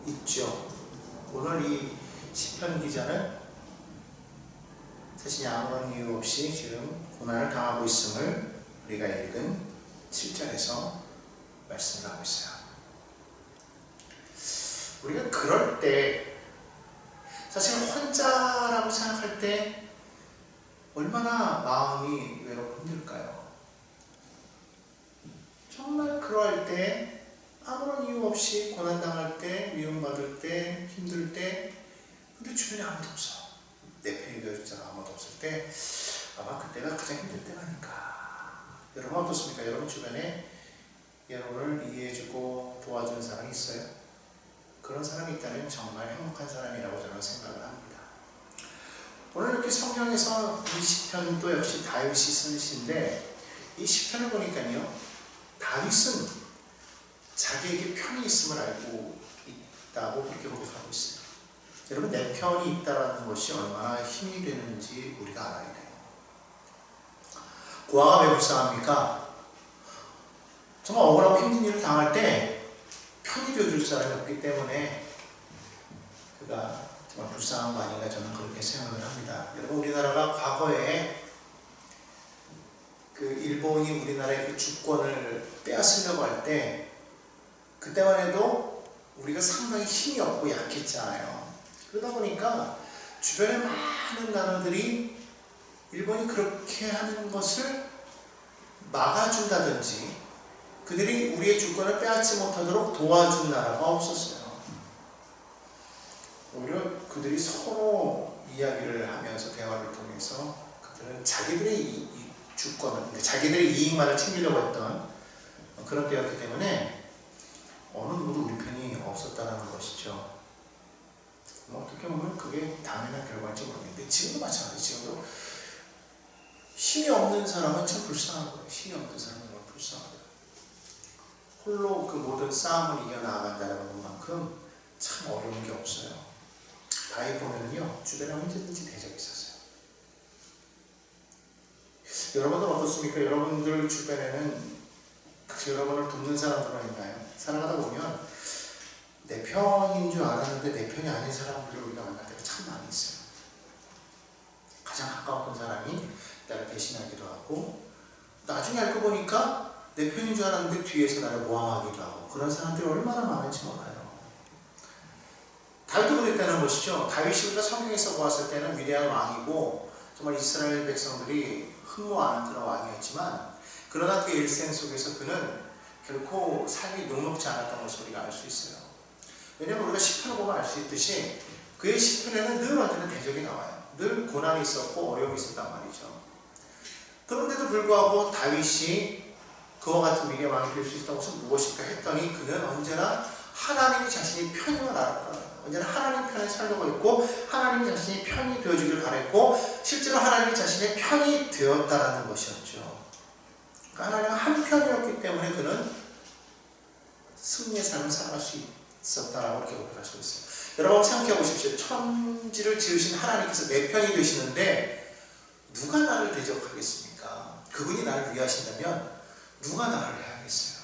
있죠. 오늘 이 시편 기자는 자신이 아무런 이유 없이 지금 고난을 당하고 있음을 우리가 읽은 7절에서 말씀을 하고 있어요. 우리가 그럴 때 사실 혼자라고 생각할 때 얼마나 마음이 외롭고 힘들까요? 정말 그럴 때 아무런 이유 없이 고난당할 때, 미움받을 때, 힘들 때 근데 주변에 아무도 없어. 내 편이 되어줄 사람 아무도 없을 때 아마 그때가 가장 힘들 때가 아닐까. 여러분 어떻습니까? 여러분 주변에 여러분을 이해해주고 도와주는 사람이 있어요? 그런 사람이 있다면 정말 행복한 사람이라고 저는 생각을 합니다. 오늘 이렇게 성경에서 이 시편도 역시 다윗이 쓴 시인데 이 시편을 보니까요, 다윗은 자기에게 편이 있음을 알고 있다고 그렇게 고백하고 있어요. 여러분, 내 편이 있다는 것이 얼마나 힘이 되는지 우리가 알아야 돼요. 고아가 왜 불쌍합니까? 정말 억울하고 힘든 일을 당할 때 편이 되어줄 사람이 없기 때문에 그가 정말 불쌍한 거 아닌가 저는 그렇게 생각을 합니다. 여러분, 우리나라가 과거에 그 일본이 우리나라의 그 주권을 빼앗으려고 할 때 그때만 해도 우리가 상당히 힘이 없고 약했잖아요. 그러다 보니까 주변의 많은 나라들이 일본이 그렇게 하는 것을 막아준다든지 그들이 우리의 주권을 빼앗지 못하도록 도와준 나라가 없었어요. 오히려 그들이 서로 이야기를 하면서 대화를 통해서 그들은 자기들의 주권을, 그러니까 자기들의 이익만을 챙기려고 했던 그런 때였기 때문에 어느 누구도 우리 편이 없었다는 것이죠. 어떻게 보면 그게 당연한 결과인지 모르겠는데 지금도 마찬가지. 지금도 힘이 없는 사람은 참 불쌍한 거예요. 힘이 없는 사람은 정말 불쌍하다. 홀로 그 모든 싸움을 이겨나간다는 것만큼 참 어려운 게 없어요. 다윗 보면요, 주변에 언제든지 대적이 있었어요. 여러분들 어떻습니까? 여러분들 주변에는 여러분을 돕는 사람들은 있나요? 살아가다 보면 내 편인 줄 알았는데 내 편이 아닌 사람들을 우리가 만날 때가 참 많이 있어요. 가장 가까웠던 사람이 나를 대신하기도 하고 나중에 알고 보니까 내 편인 줄 알았는데 뒤에서 나를 모함하기도 하고 그런 사람들이 얼마나 많은지 몰라요. 다윗도 그랬다는 것이죠. 다윗이 우리가 성경에서 보았을 때는 위대한 왕이고 정말 이스라엘 백성들이 흠모하는 그런 왕이었지만 그러나 그의 일생 속에서 그는 결코 삶이 녹록지 않았던 것을 우리가 알 수 있어요. 왜냐하면 우리가 시편을 보면 알 수 있듯이 그의 시편에는 늘 언제나 대적이 나와요. 늘 고난이 있었고 어려움이 있었단 말이죠. 그런데도 불구하고 다윗이 그와 같은 위대한 왕이 될 수 있었던 것은 무엇일까 했더니 그는 언제나 하나님이 자신이 편임을 알았다. 언제나 하나님 편에 살려고 했고 하나님이 자신이 편이 되어주길 바랬고 실제로 하나님이 자신의 편이 되었다라는 것이었죠. 하나님은 한 편이었기 때문에 그는 승리의 삶을 살아갈 수 있었다라고 기록할 수 있어요. 여러분 생각해 보십시오. 천지를 지으신 하나님께서 내 편이 되시는데 누가 나를 대적하겠습니까? 그분이 나를 위하신다면 누가 나를 해야겠어요?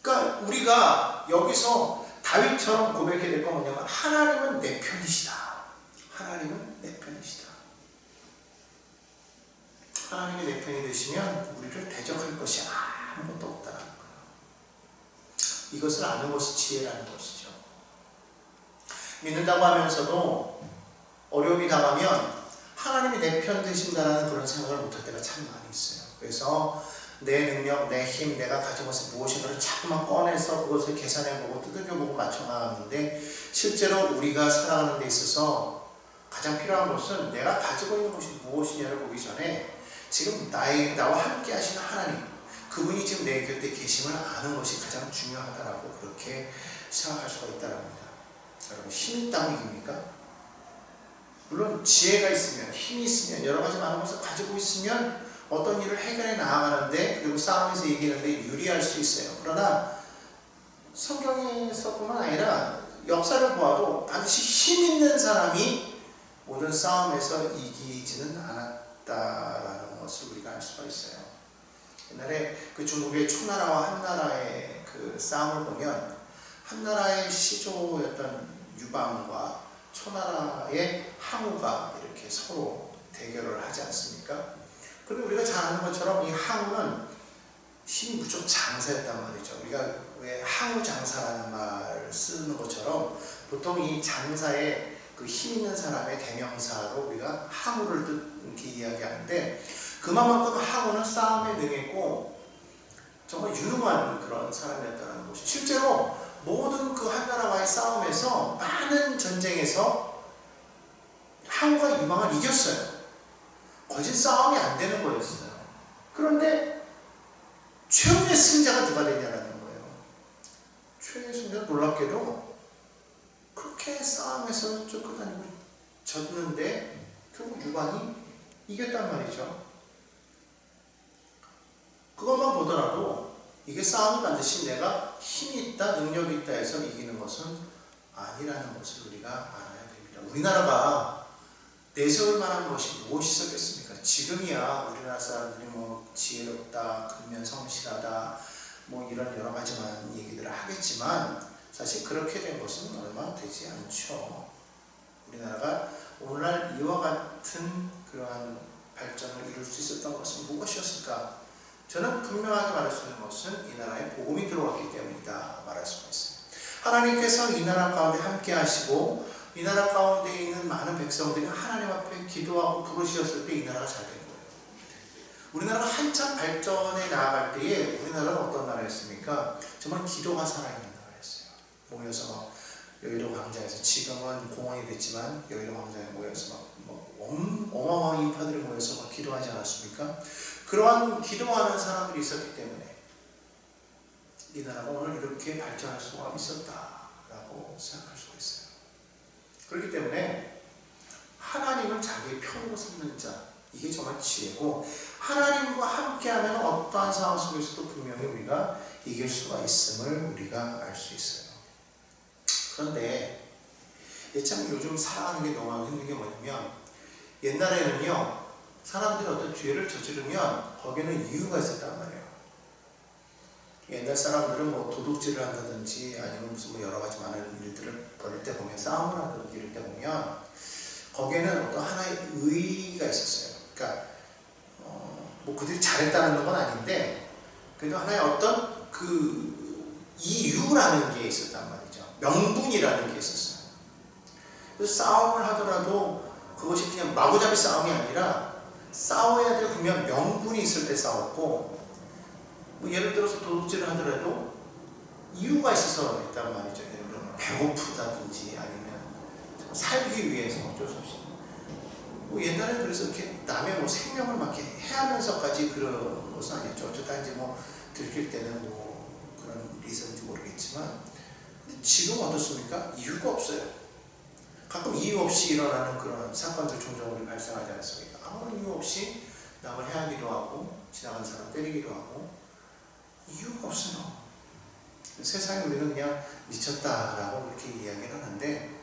그러니까 우리가 여기서 다윗처럼 고백해야 될 건 뭐냐면 하나님은 내 편이시다. 하나님은 내 편이시다. 하나님이 내 편이 되시면 우리를 대적할 것이 아무것도 없다는 거예요. 이것을 아는 것이 지혜라는 것이죠. 믿는다고 하면서도 어려움이 당하면 하나님이 내 편 되신다는 그런 생각을 못할 때가 참 많이 있어요. 그래서 내 능력, 내 힘, 내가 가진 것이 무엇인가를 자꾸만 꺼내서 그것을 계산해보고 두들겨보고 맞춰나가는데 실제로 우리가 살아가는 데 있어서 가장 필요한 것은 내가 가지고 있는 것이 무엇이냐를 보기 전에 지금 나와 함께 하시는 하나님, 그분이 지금 내 곁에 계심을 아는 것이 가장 중요하다라고 그렇게 생각할 수가 있다는 겁니다. 여러분, 힘이 있다고 이깁니까? 물론 지혜가 있으면, 힘이 있으면, 여러 가지 많은 것을 가지고 있으면 어떤 일을 해결해 나아가는데 그리고 싸움에서 이기는데 유리할 수 있어요. 그러나 성경에서뿐만 아니라 역사를 보아도 반드시 힘 있는 사람이 모든 싸움에서 이기지는 않았다라는 것을 우리가 알 수가 있어요. 옛날에 그 중국의 초나라와 한나라의 그 싸움을 보면 한나라의 시조였던 유방과 초나라의 항우가 이렇게 서로 대결을 하지 않습니까? 그리고 우리가 잘 아는 것처럼 이 항우는 힘이 무척 장사였단 말이죠. 우리가 왜 항우장사라는 말을 쓰는 것처럼 보통 이 장사의 그 힘 있는 사람의 대명사로 우리가 항우를 이렇게 이야기하는데, 그만큼 항우는 싸움에 능했고 정말 유능한 그런 사람이었다는 것이, 실제로 모든 그 한나라와의 싸움에서 많은 전쟁에서 항우가 유방을 이겼어요. 거짓 싸움이 안 되는 거였어요. 그런데 최후의 승자가 누가 되냐라는 거예요. 최후의 승자는 놀랍게도 그렇게 싸움에서 쫓겨다니고 졌는데 결국 유방이 이겼단 말이죠. 그것만 보더라도 이게 싸움이 반드시 내가 힘이 있다, 능력이 있다 해서 이기는 것은 아니라는 것을 우리가 알아야 됩니다. 우리나라가 내세울 만한 것이 무엇이 있었겠습니까? 지금이야 우리나라 사람들이 뭐 지혜롭다, 근면 성실하다, 뭐 이런 여러 가지만 얘기들을 하겠지만 사실 그렇게 된 것은 얼마 되지 않죠. 우리나라가 오늘날 이와 같은 그러한 발전을 이룰 수 있었던 것은 무엇이었을까? 저는 분명하게 말할 수 있는 것은 이 나라에 복음이 들어왔기 때문이다 말할 수가 있어요. 하나님께서 이 나라 가운데 함께 하시고 이 나라 가운데 있는 많은 백성들이 하나님 앞에 기도하고 부르셨을 때 이 나라가 잘 된 거예요. 우리나라가 한참 발전에 나아갈 때에 우리나라는 어떤 나라였습니까? 정말 기도가 살아있는 나라였어요. 모여서 막 여의도 광장에서, 지금은 공원이 됐지만 여의도 광장에 모여서 막 어마어마한 인파들이 모여서 막 기도하지 않았습니까? 그러한 기도하는 사람들이 있었기 때문에 이 나라가 오늘 이렇게 발전할 수가 있었다라고 생각할 수가 있어요. 그렇기 때문에 하나님은 자기의 편으로 삼는 자, 이게 정말 지혜고, 하나님과 함께하면 어떠한 상황 속에서도 분명히 우리가 이길 수가 있음을 우리가 알 수 있어요. 그런데 참 요즘 살아가는 게 너무 힘든 게 뭐냐면, 옛날에는요 사람들이 어떤 죄를 저지르면 거기에는 이유가 있었단 말이에요. 옛날 사람들은 뭐 도둑질을 한다든지 아니면 무슨 뭐 여러 가지 많은 일들을 벌일 때 보면, 싸움을 한다든지 이럴 때 보면 거기에는 어떤 하나의 의의가 있었어요. 그러니까 뭐 그들이 잘했다는 건 아닌데 그래도 하나의 어떤 그 이유라는 게 있었단 말이죠. 명분이라는 게 있었어요. 그래서 싸움을 하더라도 그것이 그냥 마구잡이 싸움이 아니라 싸워야 될 분명 명분이 있을 때 싸웠고, 뭐 예를 들어서 도둑질을 하더라도 이유가 있어서 했단 말이죠. 예를 들면 배고프다든지 아니면 살기 위해서 어쩔 수 없이. 뭐 옛날에 그래서 이렇게 남의 뭐 생명을 막 이렇게 해하면서까지 그런 것은 아니었죠. 어쩌다 이제 뭐 들킬 때는 뭐 그런 일이 있었는지 모르겠지만, 근데 지금 어떻습니까? 이유가 없어요. 가끔 이유 없이 일어나는 그런 사건들 종종 우리 발생하지 않습니까? 아무런 이유 없이 남을 해하기도 하고 지나가는 사람 때리기도 하고 이유가 없어요. 세상에 우리는 그냥 미쳤다라고 그렇게 이야기를 하는데,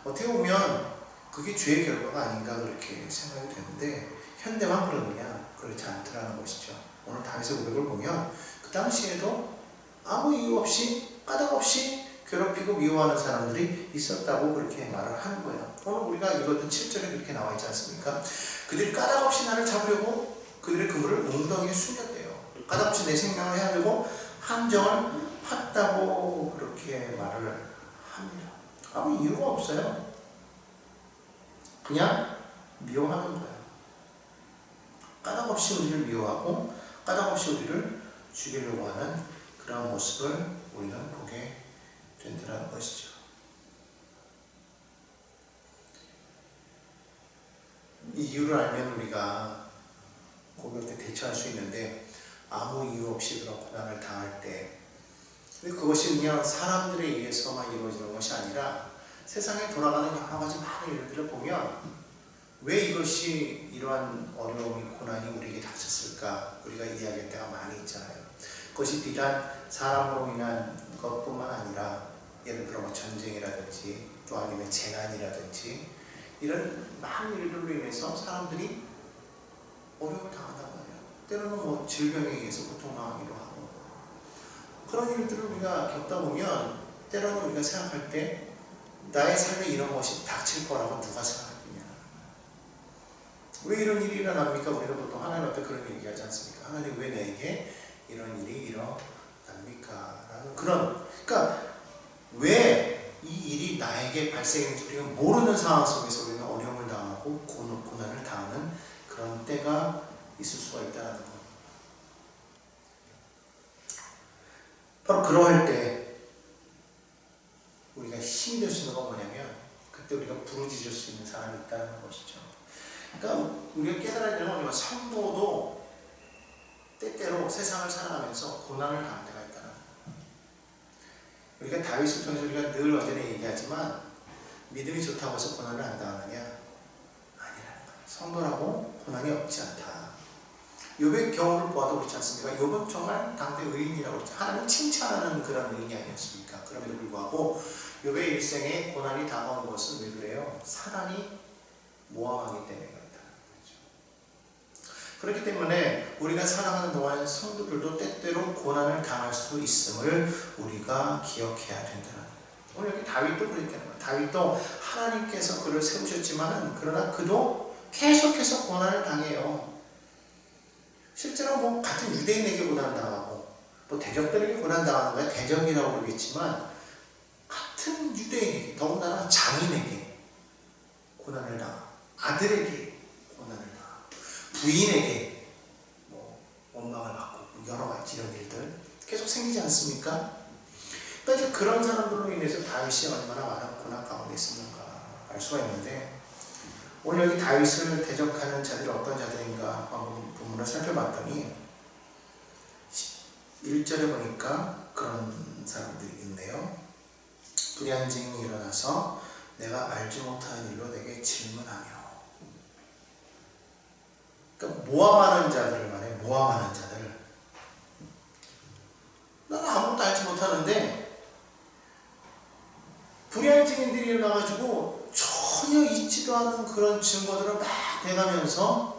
어떻게 보면 그게 죄의 결과가 아닌가 그렇게 생각이 되는데, 현대만 그러느냐? 그렇지 않더라는 것이죠. 오늘 다윗의 고백을 보면 그 당시에도 아무 이유 없이 까닭 없이 괴롭히고 미워하는 사람들이 있었다고 그렇게 말을 하는 거예요. 오늘 우리가 읽었던 7절에 그렇게 나와 있지 않습니까? 그들이 까닭 없이 나를 잡으려고 그들의 그물을 웅덩이에 숨겼대요. 까닭 없이 내 생명을 해하려고 함정을 팠다고 그렇게 말을 합니다. 아무 이유가 없어요. 그냥 미워하는 거예요. 까닭 없이 우리를 미워하고 까닭 없이 우리를 죽이려고 하는 그런 모습을 우리는 보게 된다는 것이죠. 이 이유를 알면 우리가 고백에 대처할 수 있는데, 아무 이유 없이 그런 고난을 당할 때, 그것이 그냥 사람들에 의해서만 이루어지는 것이 아니라 세상에 돌아가는 여러 가지 많은 일들을 보면 왜 이것이 이러한 어려움이 고난이 우리에게 닥쳤을까 우리가 이야기할 때가 많이 있잖아요. 그것이 비단 사람으로 인한 것뿐만 아니라 예를 들어 뭐 전쟁이라든지 또 아니면 재난이라든지 이런 많은 일들로 인해서 사람들이 어려움을 당한단 말이에요. 때로는 뭐 질병에 의해서 고통당하기도 하고, 그런 일들을 우리가 겪다 보면 때로는 우리가 생각할 때 나의 삶에 이런 것이 닥칠 거라고 누가 생각했냐. 왜 이런 일이 일어납니까? 우리는 보통 하나님 앞에 그런 얘기하지 않습니까? 하나님 왜 내게 이런 일이 일어납니까? 라는 그러니까 왜 이 일이 나에게 발생했는지 우리가 모르는 상황 속에서 우리는 어려움을 당하고 고난을 당하는 그런 때가 있을 수가 있다는 것. 바로 그러할 때 우리가 힘이 될 수 있는 건 뭐냐면 그때 우리가 부르짖을 수 있는 사람이 있다는 것이죠. 그러니까 우리가 깨달아야 되는 건 성도도 때때로 세상을 살아가면서 고난을 당할 때가 있다는 거예요. 우리가 다윗을 통해서 우리가 늘 언제나 얘기하지만 믿음이 좋다고 해서 고난을 안 당하느냐? 아니라는 거예요. 성도라고 고난이 없지 않다. 욥의 경우를 보아도 그렇지 않습니까? 욥은 정말 당대 의인이라고 그랬죠. 하나님 칭찬하는 그런 의인이 아니었습니까? 그럼에도 불구하고 욥의 일생에 고난이 다가온 것은 왜 그래요? 사단이 모함하기 때문에 그렇다는 거죠. 그렇기 때문에 우리가 살아가는 동안 성도들도 때때로 고난을 당할 수 있음을 우리가 기억해야 된다는 거예요. 오늘 여기 다윗도 그랬다는 거예요. 다윗도 하나님께서 그를 세우셨지만 그러나 그도 계속해서 고난을 당해요. 실제로 뭐 같은 유대인에게 고난당하고 뭐 대적들에게 고난당하는 거야 대적이라고 그러겠지만 같은 유대인에게 더군다나 장인에게 고난을 당하고 아들에게 고난을 당하고 부인에게 뭐 원망을 받고 여러 가지 이런 일들 계속 생기지 않습니까? 그러니까 그런 사람들로 인해서 다윗이 얼마나 많은 고난 가운데 있었는가 알 수가 있는데 오늘 여기 다윗을 대적하는 자들이 어떤 자들인가 한번 본문을 살펴봤더니 1절에 보니까 그런 사람들이 있네요. 불의한 증인이 일어나서 내가 알지 못하는 일로 내게 질문하며. 그러니까 모함하는 자들을 말해. 모함하는 자들. 나는 아무것도 알지 못하는데 불의한 증인들이 일어나가지고 전혀 있지도 않은 그런 증거들을 막 대가면서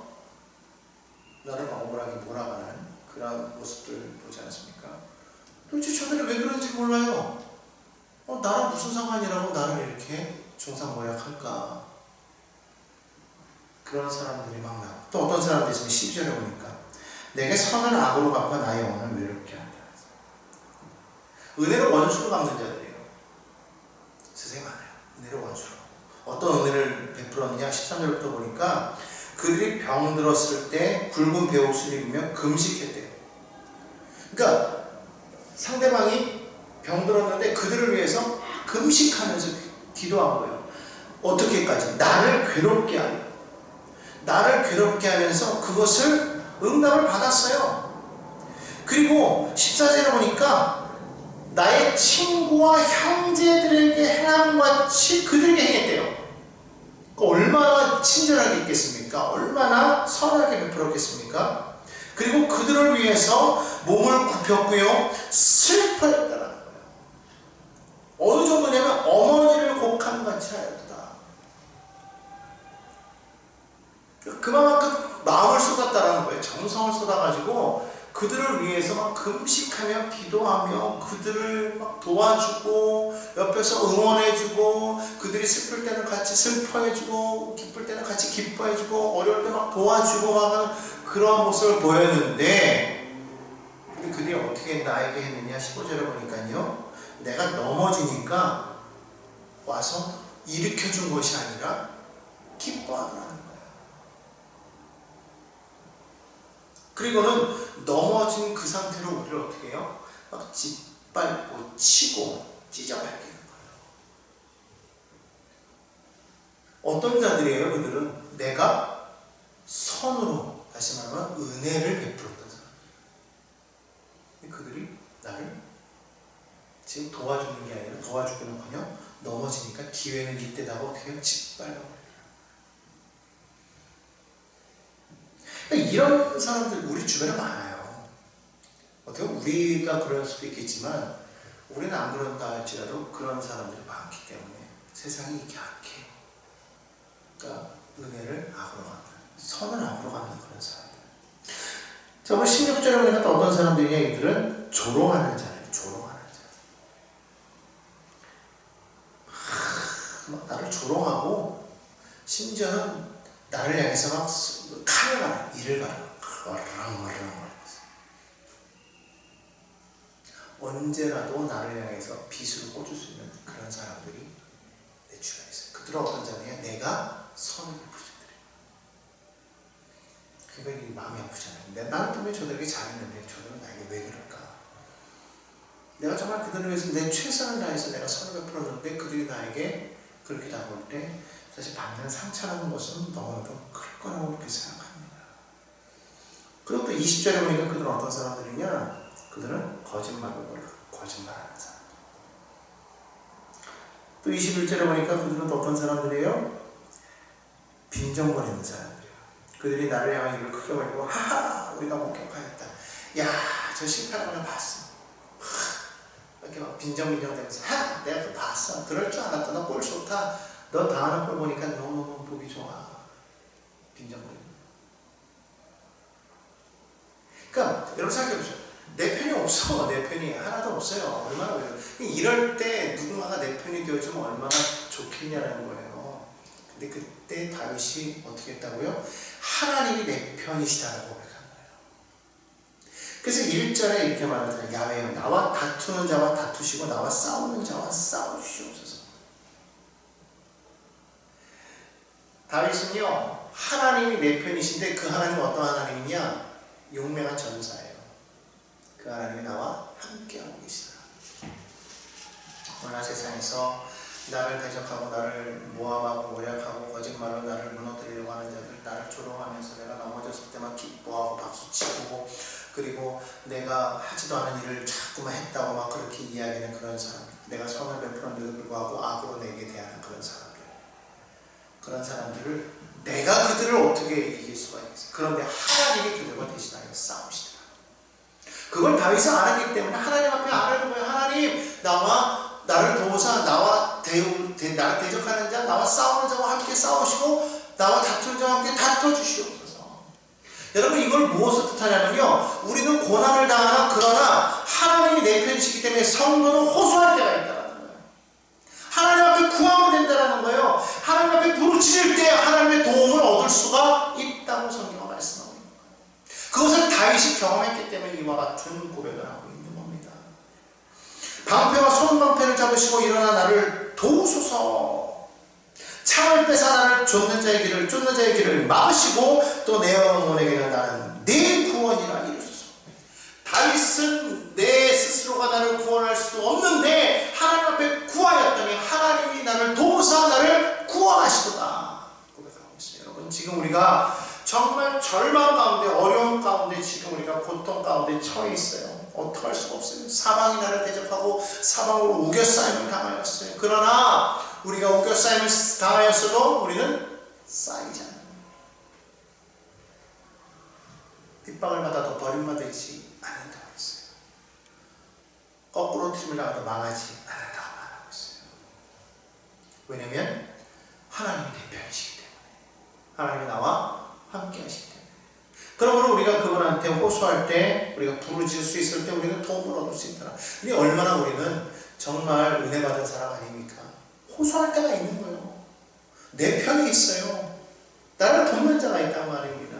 나를 막 억울하게 몰아가는 그런 모습들 보지 않습니까? 도대체 저들이 왜 그런지 몰라요. 나랑 무슨 상관이라고 나를 이렇게 중상모략할까? 그런 사람들이 막 나와. 또 어떤 사람들이 있으면 12절에 보니까 내게 선을 악으로 갚아 나의 영혼을 외롭게 한다. 은혜를 원수로 갚는 자들이에요. 세상에 많아요. 은혜를 원수로. 어떤 은혜를 베풀었느냐 13절부터 보니까 그들이 병들었을 때 굵은 배옷을 입으며 금식했대요. 그러니까 상대방이 병들었는데 그들을 위해서 금식하면서 기도한 거예요. 어떻게까지? 나를 괴롭게 하려. 나를 괴롭게 하면서 그것을 응답을 받았어요. 그리고 14절에 보니까 나의 친구와 형제들에게 행함 같이 그들에게 행했대요. 얼마나 친절하게 있겠습니까? 얼마나 선하게 베풀었겠습니까? 그리고 그들을 위해서 몸을 굽혔고요. 슬퍼했다라는 거예요. 어느 정도냐면 어머니를 곡한같이 하였다. 그만큼 마음을 쏟았다라는 거예요. 정성을 쏟아가지고 그들을 위해서 막 금식하며 기도하며 그들을 막 도와주고 옆에서 응원해주고 그들이 슬플 때는 같이 슬퍼해주고 기쁠 때는 같이 기뻐해주고 어려울 때 막 도와주고 막 하는 그런 모습을 보였는데 근데 그들이 어떻게 나에게 했느냐 15절에 보니까요 내가 넘어지니까 와서 일으켜준 것이 아니라 기뻐하더라는 거예요. 그리고는 넘어진 그 상태로 우리를 어떻게 해요? 막 짓밟고 치고 찢어버리는 거예요. 어떤 자들이에요? 그들은 내가 선으로 다시 말하면 은혜를 베풀었던 사람. 그들이 나를 지금 도와주는 게 아니라 도와주기는커녕 넘어지니까 기회는 이때다가 어떻게 해요? 짓밟아버려요. 이런 사람들 우리 주변에 많아요. 어떻게 보면 우리가 그럴 수도 있겠지만 우리는 안 그런다 할지라도 그런 사람들이 많기 때문에 세상이 이렇게 악해요. 그러니까 은혜를 악으로 갚는, 선을 악으로 갚는 그런 사람들. 자, 오늘 16절에 보니까 또 어떤 사람들이냐 이들은 조롱하는 자예요. 조롱하는 자. 막 나를 조롱하고 심지어는 나를 향해서 막 카메라 이를 가라 언제라도 나를 향해서 빗으로 꽂을 수 있는 그런 사람들이 내 주변에 있어요. 그들은 어떤 자들이야? 내가 선을 베푸는 자들이에요. 그러니까 마음이 아프잖아요. 나는 분명히 저들에게 잘했는데 저들은 나에게 왜 그럴까? 내가 정말 그들을 위해서 내 최선을 다해서 내가 선을 베풀었는데 그들이 나에게 그렇게 다가올 때 사실 받는 상처라는 것은 너무나도 클 거라고 그렇게 생각합니다. 그리고 또 20절에 보니까 그들은 어떤 사람들이냐? 그들은 거짓말을 거짓말하는 사람. 또 21절에 보니까 그들은 또 어떤 사람들이에요? 빈정거리는 사람들이에요. 그들이 나를 향해 입을 크게 벌리고 하하 우리가 목격하였다. 야 저 실패하는 걸 봤어. 이렇게 막 빈정대면서 하 내가 그거 봤어. 그럴 줄 알았다. 너 꼴 좋다. 너 당하는 꼴 보니까 너무너무 보기 좋아. 빈정거리는. 그러니까 여러분 생각해보세요. 내 편이 없어. 내 편이 하나도 없어요. 얼마나 그래요. 이럴 때 누군가가 내 편이 되어주면 얼마나 좋겠냐라는 거예요. 근데 그때 다윗이 어떻게 했다고요? 하나님이 내 편이시다라고 고백한 거예요. 그래서 1절에 이렇게 말하잖아요. 야훼여 나와 다투는 자와 다투시고 나와 싸우는 자와 싸우시옵소서. 다윗은요 하나님이 내 편이신데 그 하나님은 어떤 하나님이냐? 용맹한 전사예요. 그 하나님이 나와 함께하고 계시다. 오늘 세상에서 나를 대적하고 나를 모함하고 모략하고 거짓말로 나를 무너뜨리려고 하는 자들, 나를 조롱하면서 내가 넘어졌을 때만 기뻐하고 박수치고 그리고 내가 하지도 않은 일을 자꾸만 했다고 막 그렇게 이야기하는 그런 사람, 내가 선을 베풀었는데도 불구하고 악으로 내게 대하는 그런 사람들, 그런 사람들을 내가 그들을 어떻게 이길 수가 있겠어. 그런데 하나님이 그들과 대신하여 싸우시더라. 그걸 다윗은 알았기 때문에 하나님 앞에 아뢰는 거예요. 하나님 나와 나를 도우사 나와 나를 대적하는 자 나와 싸우는 자와 함께 싸우시고 나와 다투는 자와 함께 다퉈주시옵소서. 여러분 이걸 무엇을 뜻하냐면요 우리는 고난을 당하나 그러나 하나님이 내 편이시기 때문에 성도는 호소할 때가 있다는 거예요. 하나님 앞에 구하면 된다는 거예요. 하나님 앞에 부르짖을 때 하나님의 도움을 얻을 수가 있다고 성경은 말씀하고 있는 거예요. 그것을 다윗이 경험했기 때문에 이와 같은 고백을 하고 있는 겁니다. 방패와 손방패를 잡으시고 일어나 나를 도우소서. 창을 빼사 나를 쫓는 자의 길을 막으시고 또 내 영혼에게는 나는 내 구원이라 이루소서. 다윗은 내 스스로가 나를 구원할 수 없는데 하나님 앞에 구하였더니 하나님이 나를 도우사 나를 구원하시도다 고백하고 있어요. 여러분 지금 우리가 정말 절망 가운데 어려움 가운데 지금 우리가 고통 가운데 처해 있어요. 어떡할 수가 없어요. 사방이 나를 대적하고 사방으로 우겨싸임을 당하였어요. 그러나 우리가 우겨싸임을 당하였어도 우리는 쌓이지 않아요. 핍박을 받아도 버림받지 않는다고 했어요. 거꾸로 틈을 나가도 망하지 않는다고 말하고 있어요. 왜냐하면 하나님이 내 편이시기 때문에 하나님이 나와 함께 하시기 때문에. 그러므로 우리가 그분한테 호소할 때 우리가 부르짖을 수 있을 때 우리는 도움을 얻을 수 있더라. 근데 얼마나 우리는 정말 은혜 받은 사람 아닙니까? 호소할 때가 있는 거예요. 내 편이 있어요. 나를 돕는 자가 있단 말입니다.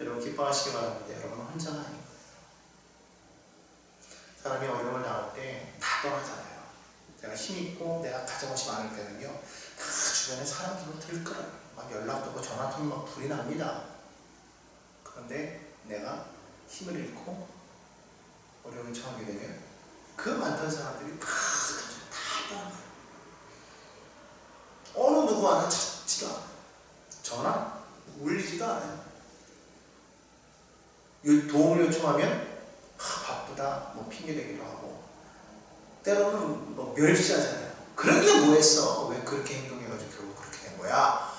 여러분 기뻐하시기 바랍니다. 여러분은 혼자가 아닌 거예요. 사람이 어려움을 당할 때 다 떠나잖아요. 내가 힘있고 내가 가져것이 많을 때는요 다 주변에 사람들로 들끓어요. 막 연락도 오고 전화통이 막 불이 납니다. 그런데 내가 힘을 잃고 어려움을 처하게 되면 그 많던 사람들이 다 떠나요. 어느 누구 하나 찾지도 않아요. 전화 울리지도 않아요. 도움을 요청하면 바쁘다 뭐 핑계대기도 하고 때로는 뭐 멸시하잖아요. 그런 게 뭐했어? 왜 그렇게 행동해가지고 결국 그렇게 된 거야?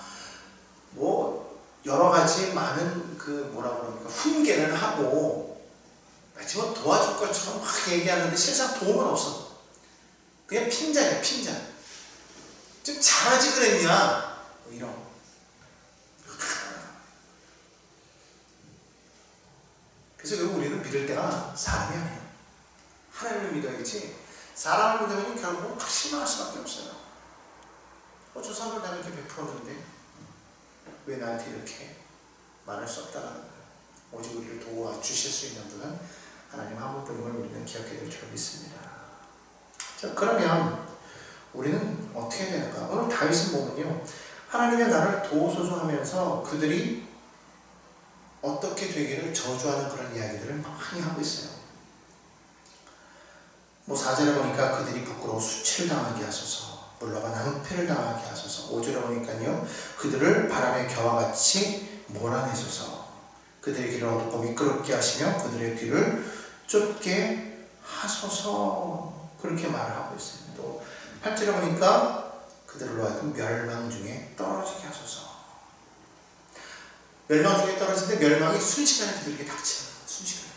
뭐 여러 가지 많은 그 뭐라 그럽니까 훈계는 하고 마치 도와줄 것처럼 막 얘기하는데 실상 도움은 없어. 그냥 핀잔이야 핀잔. 좀 잘하지 그랬냐 뭐 이런. 그래서 결국 우리는 믿을 때가 사람이 아니에요. 하나님을 믿어야지 사람을 믿으면 결국은 실망할 수밖에 없어요. 저 사람을 나는 이렇게 베풀었는데 왜 나한테 이렇게 말을 썼다라는 거예요. 오직 우리를 도와주실 수 있는 분은 하나님 한 분뿐임을 우리는 기억해야 될 줄 믿습니다. 자, 그러면 우리는 어떻게 해야 되는가? 오늘 다윗은 보면요, 하나님의 나를 도우소서 하면서 그들이 어떻게 되기를 저주하는 그런 이야기들을 많이 하고 있어요. 4절에 보니까 그들이 부끄러워 수치를 당하게 하소서, 물러가 낭패를 당하게 하소서. 5절에 보니까요, 그들을 바람의 겨와 같이 몰아내소서, 그들의 길을 어둡고 미끄럽게 하시며 그들의 뒤를 쫓게 하소서. 그렇게 말을 하고 있습니다. 또 8절에 보니까 그들로 하여금 멸망 중에 떨어지게 하소서. 멸망 중에 떨어질 때 멸망이 순식간에 그들에게 닥쳐요. 순식간에.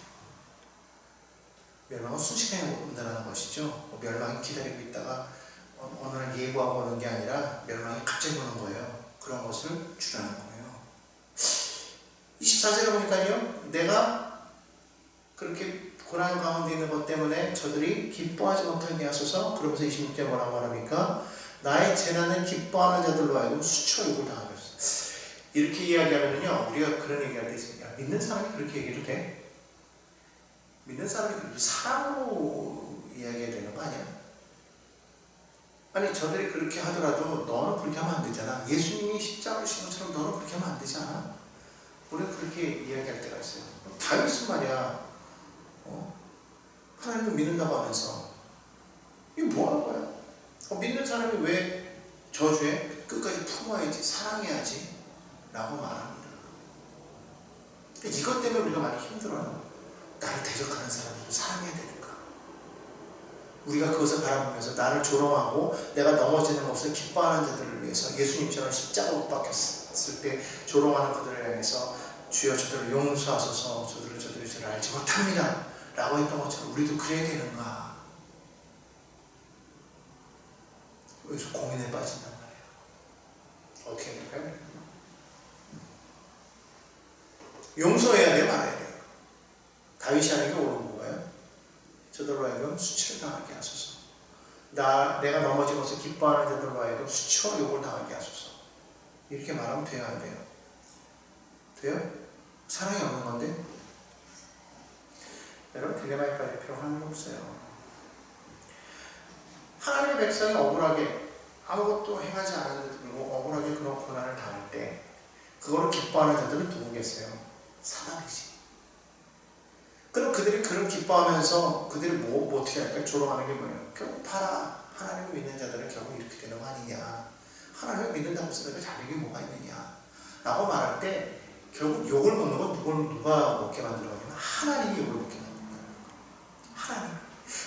멸망은 순식간에 온다는 것이죠. 멸망이 기다리고 있다가 어느 날 예고하고 오는 게 아니라 멸망이 갑자기 오는 거예요. 그런 것을 주라는 거예요. 24절에 보니까요, 내가 그렇게 고난 가운데 있는 것 때문에 저들이 기뻐하지 못하게 하소서. 그러면서 26절에 뭐라고 말합니까? 나의 재난을 기뻐하는 자들로 하여금 수치와 욕을 당하게 하소서. 이렇게 이야기하면요, 우리가 그런 얘기할 때 있습니다. 믿는 사람이 그렇게 얘기해도 돼? 믿는 사람이 그렇게 사랑으로 이야기해야 되는 거 아니야? 아니, 저들이 그렇게 하더라도 너는 그렇게 하면 안 되잖아. 예수님이 십자가를 지신 것처럼 너는 그렇게 하면 안 되잖아. 우리는 그렇게 이야기할 때가 있어요. 다윗은 말이야, 하나님을 믿는다고 하면서 이게 뭐 하는 거야? 믿는 사람이 왜 저주에 끝까지 품어야지, 사랑해야지 라고 말합니다. 이것 때문에 우리가 많이 힘들어요. 나를 대적하는 사람을 사랑해야 되니까. 우리가 그것을 바라보면서 나를 조롱하고 내가 넘어지는 것을 기뻐하는 자들을 위해서 예수님처럼 십자가 못 박혔을 때 조롱하는 그들을 향해서 주여 저들을 용서하소서, 저들을 저를 알지 못합니다 라고 했던 것처럼 우리도 그래야 되는가. 여기서 고민에 빠진단 말이에요. 어떻게 해야 될까요? 용서해야 돼요, 말아야 돼요? 다윗이 하는 게 옳은 건가요? 저들로 하여금 수치를 당하게 하소서. 내가 넘어진 것을 기뻐하는 자들로 하여금 수치와 욕을 당하게 하소서. 이렇게 말하면 돼요, 안 돼요? 돼요? 사랑이 없는 건데? 여러분, 딜레마에 빠질 필요가 하나도 없어요. 하나님의 백성이 억울하게 아무것도 행하지 않았는데도 불구하고 억울하게 그런 고난을 당할 때 그거를 기뻐하는 자들은 누구겠어요? 사단이지. 그럼 그들이 그런 기뻐하면서 그들이 어떻게 할까요? 조롱하는 게 뭐예요? 결국 봐라, 하나님을 믿는 자들은 결국 이렇게 되는 거 아니냐, 하나님을 믿는다고 해서 내가 자격이 뭐가 있느냐 라고 말할 때 결국 욕을 먹는 건 누가 먹게 만들어가냐면 하나님이 욕을 먹게 만든다는 거예요. 하나님.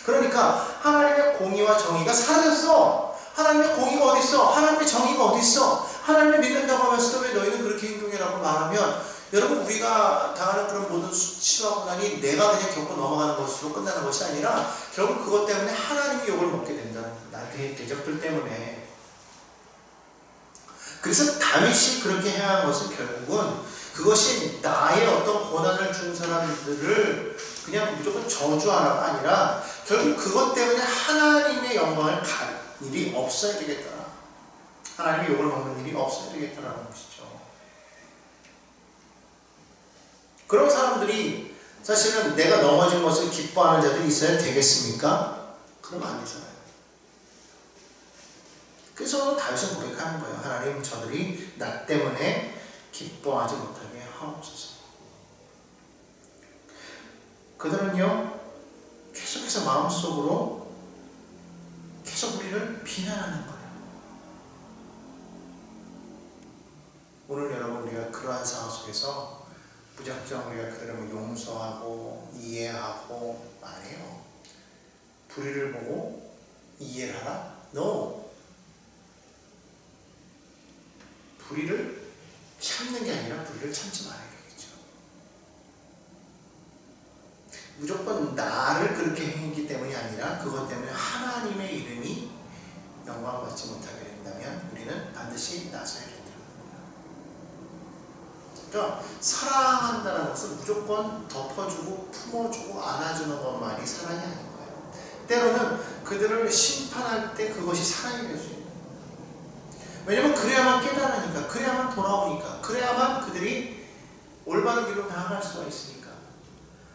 그러니까 하나님의 공의와 정의가 사라졌어. 하나님의 공의가 어디 있어? 하나님의 정의가 어디 있어? 하나님을 믿는다고 하면서도 왜 너희는 그렇게 행동해라고 말하면, 여러분, 우리가 당하는 그런 모든 수치와 고난이 내가 그냥 겪고 넘어가는 것으로 끝나는 것이 아니라 결국 그것 때문에 하나님이 욕을 먹게 된다는 거예요. 나의 대적들 때문에. 그래서 다윗이 그렇게 행한 것은 결국은 그것이 나의 어떤 고난을 준 사람들을 그냥 무조건 저주하라가 아니라 결국 그것 때문에 하나님의 영광을 갈 일이 없어야 되겠다. 하나님의 욕을 먹는 일이 없어야 되겠다라는 것이죠. 그런 사람들이 사실은 내가 넘어진 것을 기뻐하는 자들이 있어야 되겠습니까? 그러면 안 되잖아요. 그래서 다윗은 고백하는 거예요. 하나님, 저들이 나 때문에 기뻐하지 못하게 하옵소서. 그들은요, 계속해서 마음속으로 계속 우리를 비난하는 거예요. 오늘 여러분, 우리가 그러한 상황 속에서 무작정 우리가 그들을 용서하고 이해하고 말해요. 불의를 보고 이해를 하라? No. 불의를 참는 게 아니라 불의를 참지 말아야 되겠죠. 무조건 나를 그렇게 행했기 때문이 아니라 그것 때문에 하나님의 이름이 영광을 받지 못하게 된다면 우리는 반드시 나서야 된다. 그러니까 사랑한다는 것은 무조건 덮어주고 품어주고 안아주는 것만이 사랑이 아닌 거예요. 때로는 그들을 심판할 때 그것이 사랑이 될 수 있는 거예요. 왜냐면 그래야만 깨달으니까, 그래야만 돌아오니까, 그래야만 그들이 올바른 길로 나아갈 수가 있으니까.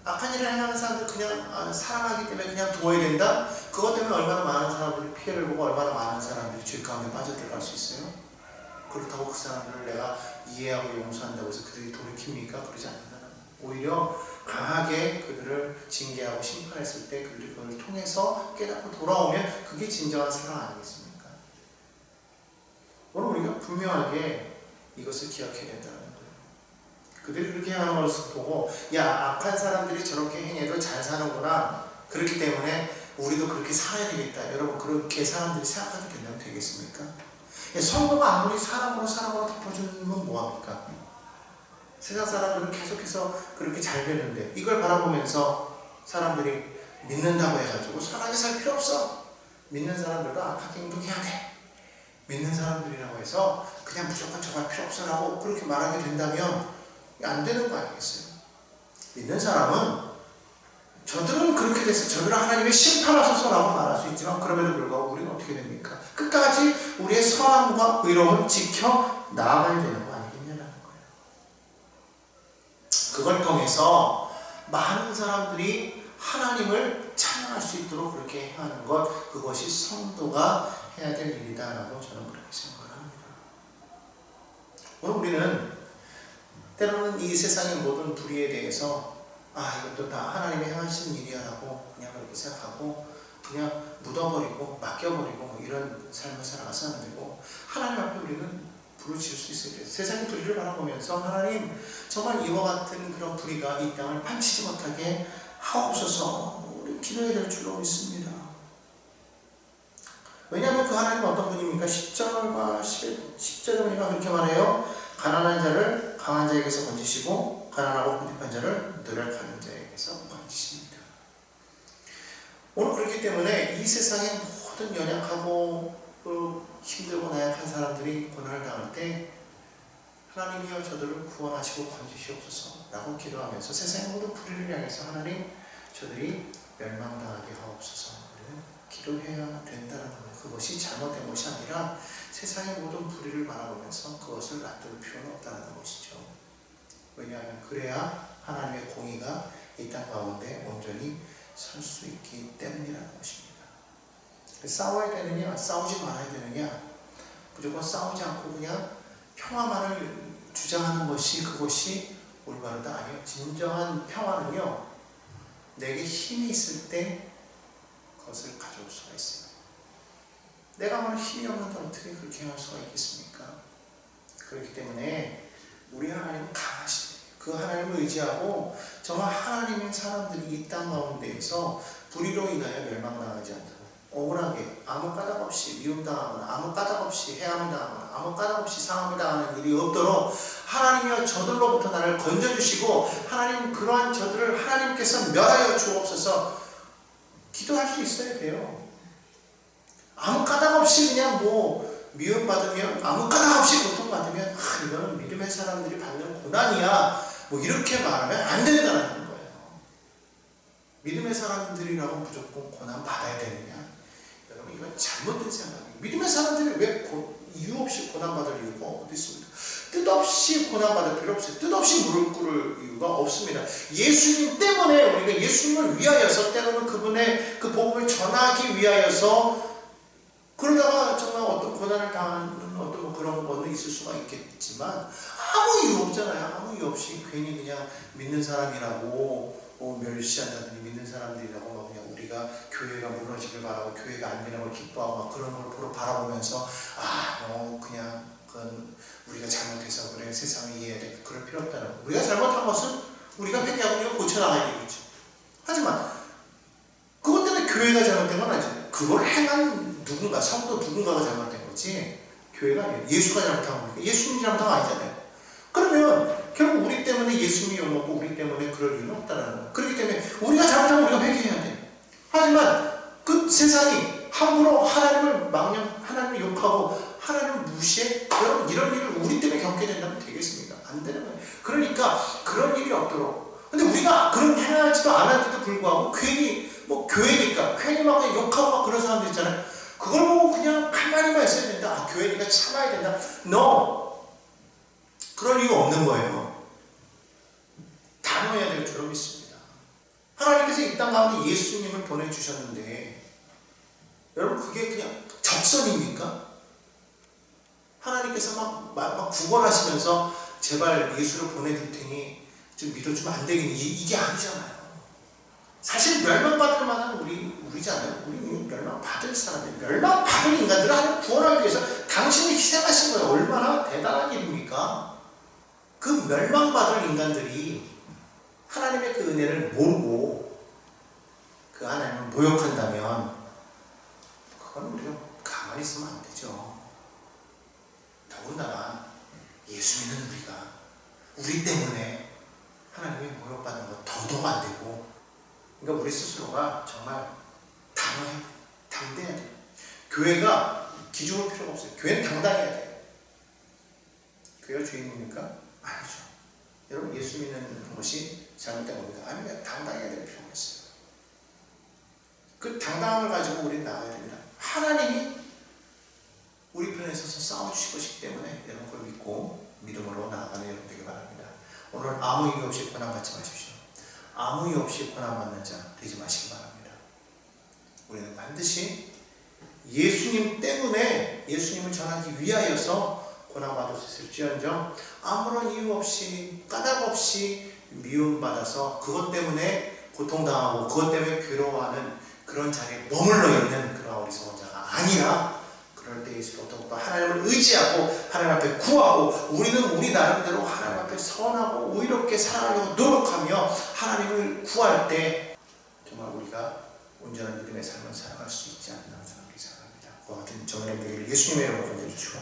악한 일을 행하는 사람들 그냥 사랑하기 때문에 그냥 두어야 된다? 그것 때문에 얼마나 많은 사람들이 피해를 보고 얼마나 많은 사람들이 죄 가운데 빠져들어갈 수 있어요? 그렇다고 그 사람들을 내가 이해하고 용서한다고 해서 그들이 돌이킵니까? 그러지 않는다는 거예요. 오히려 강하게 그들을 징계하고 심판했을 때 그들이 그걸 통해서 깨닫고 돌아오면 그게 진정한 사랑 아니겠습니까? 오늘 우리가 분명하게 이것을 기억해야 된다는 거예요. 그들이 그렇게 하는 것을 보고 야, 악한 사람들이 저렇게 행해도 잘 사는구나. 그렇기 때문에 우리도 그렇게 살아야 되겠다. 여러분, 그렇게 사람들이 생각하게 된다면 되겠습니까? 성도가 아무리 사람으로 덮어주면 뭐합니까? 세상 사람들은 계속해서 그렇게 잘 되는데 이걸 바라보면서 사람들이 믿는다고 해가지고 선하게 살 필요 없어. 믿는 사람들도 악하게 행동해야 돼. 믿는 사람들이라고 해서 그냥 무조건 저거 할 필요 없어 라고 그렇게 말하게 된다면 안 되는 거 아니겠어요? 믿는 사람은 저들은 그렇게 돼서 저들은 하나님의 심판하소서라고 말할 수 있지만 그럼에도 불구하고 우리는 어떻게 됩니까? 끝까지 우리의 선함과 의로움을 지켜 나아가야 되는 거 아니겠냐는 거예요. 그걸 통해서 많은 사람들이 하나님을 찬양할 수 있도록 그렇게 행하는 것, 그것이 성도가 해야 될 일이다라고 저는 그렇게 생각을 합니다. 오늘 우리는 때로는 이 세상의 모든 불의에 대해서 이것도 다 하나님이 행하신 일이야라고 그냥 그렇게 생각하고 그냥 묻어버리고 맡겨버리고 이런 삶을 살아가서 안 되고 하나님 앞에 우리는 불을 지을 수 있어야 돼요. 세상의 불의를 바라보면서 하나님 정말 이와 같은 그런 불의가 이 땅을 판치지 못하게 하옵소서 우리 기도해야 될 줄로 믿습니다. 왜냐하면 그 하나님 어떤 분입니까? 10절과 10절에 보니까 그렇게 말해요. 가난한 자를 강한 자에게서 건지시고 가난하고 고집한 자를 노력하는 자에게서 건지십니다. 오늘 그렇기 때문에 이 세상의 모든 연약하고 힘들고 나약한 사람들이 고난을 당할 때 하나님이여 저들을 구원하시고 건지시옵소서 라고 기도하면서 세상의 모든 불의를 향해서 하나님 저들이 멸망당하게 하옵소서 우리는 기도해야 된다는 거예요. 그것이 잘못된 것이 아니라 세상의 모든 불의를 바라보면서 그것을 놔둘 필요는 없다는 것이죠. 왜냐하면 그래야 하나님의 공의가 이 땅 가운데 온전히 설 수 있기 때문이라는 것입니다. 싸워야 되느냐 싸우지 말아야 되느냐 무조건 싸우지 않고 그냥 평화만을 주장하는 것이 그것이 올바르다 아니요. 진정한 평화는요 내게 힘이 있을 때 그것을 가져올 수가 있어요. 내가 뭘 힘이 없는데 어떻게 그렇게 할 수가 있겠습니까? 그렇기 때문에 우리 하나님은 강하시대요. 그 하나님을 의지하고 정말 하나님의 사람들이 이 땅 가운데에서 불의로 인하여 멸망당하지 않도록 억울하게 아무 까닭 없이 미움당하거나 아무 까닭 없이 해함을 당하거나 아무 까닭 없이 상함을 당하는 일이 없도록 하나님이여 저들로부터 나를 건져주시고 하나님 그러한 저들을 하나님께서 멸하여 주옵소서 기도할 수 있어야 돼요. 아무 까닭 없이 그냥 미움받으면 아무 까닭 없이 고통받으면 이거는 믿음의 사람들이 받는 고난이야 이렇게 말하면 안 된다는 거예요. 믿음의 사람들이라고 무조건 고난 받아야 되느냐? 여러분 이건 잘못된 생각이에요. 믿음의 사람들이 왜 이유 없이 고난 받을 이유가 어디 있습니까? 뜻없이 고난 받을 필요 없어요. 뜻없이 무릎 꿇을 이유가 없습니다. 예수님 때문에 우리가 예수님을 위하여서 때로는 그분의 그 복음을 전하기 위하여서 그러다가 정말 어떤 고난을 당하는 어떤 그런 거는 있을 수가 있겠지만 아무 이유 없잖아요. 아무 이유 없이 괜히 그냥 믿는 사람이라고 멸시한다든지 믿는 사람들이라고 그냥 우리가 교회가 무너지길 바라고 교회가 안 되는 걸 기뻐하고 그런 걸 바라보면서 그냥 그건 우리가 잘못해서 그래 세상을 이해해야 돼 그럴 필요 없다는 거. 우리가 잘못한 것은 우리가 회개하고 고쳐나가야 되겠죠. 하지만 그것 때문에 교회가 잘못된 건 아니잖아요. 그걸 행한 누군가 성도 누군가가 잘못된 거지 교회가 아니에요. 예수가 잘못한 거니까 예수님이 잘못한 거 아니잖아요. 그러면 결국 우리 때문에 예수님이 욕먹고 우리 때문에 그럴 이유는 없다는 거예요. 그렇기 때문에 우리가 잘못하면 우리가 회개해야 돼요. 하지만 그 세상이 함부로 하나님을 하나님을 욕하고 하나님을 무시해? 여러분 이런 일을 우리 때문에 겪게 된다면 되겠습니까? 안 되는 거예요. 그러니까 그런 일이 없도록 근데 우리가 그런 행하지도 않았는데도 불구하고 괜히 교회니까 괜히 막 욕하고 막 그런 사람들 있잖아요. 그걸 보고 그냥 가만히만 있어야 된다. 교회니까 때까지 참아야 된다. No! 그럴 이유 없는 거예요. 단호해야 될 줄로 믿습니다. 하나님께서 이 땅 가운데 예수님을 보내주셨는데 여러분 그게 그냥 적선입니까? 하나님께서 막 구걸하시면서 제발 예수를 보내줄 테니 좀 믿어주면 안 되겠니? 이게 아니잖아요. 사실 멸망받을 만한 우리잖아요. 우리 멸망받을 사람들, 멸망받을 인간들을 하나님 구원하기 위해서 당신이 희생하신 거예요. 얼마나 대단한 일입니까? 그 멸망받을 인간들이 하나님의 그 은혜를 모르고 그 하나님을 모욕한다면 그건 우리가 가만히 있으면 안 되죠. 더군다나 예수 믿는 우리 때문에 하나님이 모욕받는 거 더더욱 안 되고, 그러니까 우리 스스로가 정말 단호해야 돼요. 당대해야 돼요. 교회가 기죽을 필요가 없어요. 교회는 당당해야 돼요. 교회가 주인입니까? 아니죠. 여러분 예수 믿는 것이 잘못된 겁니다. 아니면 당당해야 될 필요가 있어요. 그 당당함을 가지고 우리는 나가야 됩니다. 하나님이 우리 편에 서서 싸워주실 것이기 때문에 여러분 그걸 믿고 믿음으로 나아가는 여러분 되기 바랍니다. 오늘 아무 이유 없이 고난 받지 마십시오. 아무 이유 없이 고난 받는 자 되지 마시기 바랍니다. 우리는 반드시 예수님 때문에 예수님을 전하기 위하여서 고난 받을 수 있을지언정 아무런 이유 없이 까닭 없이 미움받아서 그것 때문에 고통당하고 그것 때문에 괴로워하는 그런 자리에 머물러 있는 그런 어리석은 자가 아니라, 그럴 때일수록 더욱더 하나님을 의지하고 하나님 앞에 구하고 우리는 우리 나름대로 하나님 앞에 선하고 의롭게 살아가려고 노력하며 하나님을 구할 때 정말 우리가 온전한 믿음의 삶을 살아갈 수 있지 않나 생각합니다. 그와 같은 정의 되기를 예수님의 이름으로 건져주시고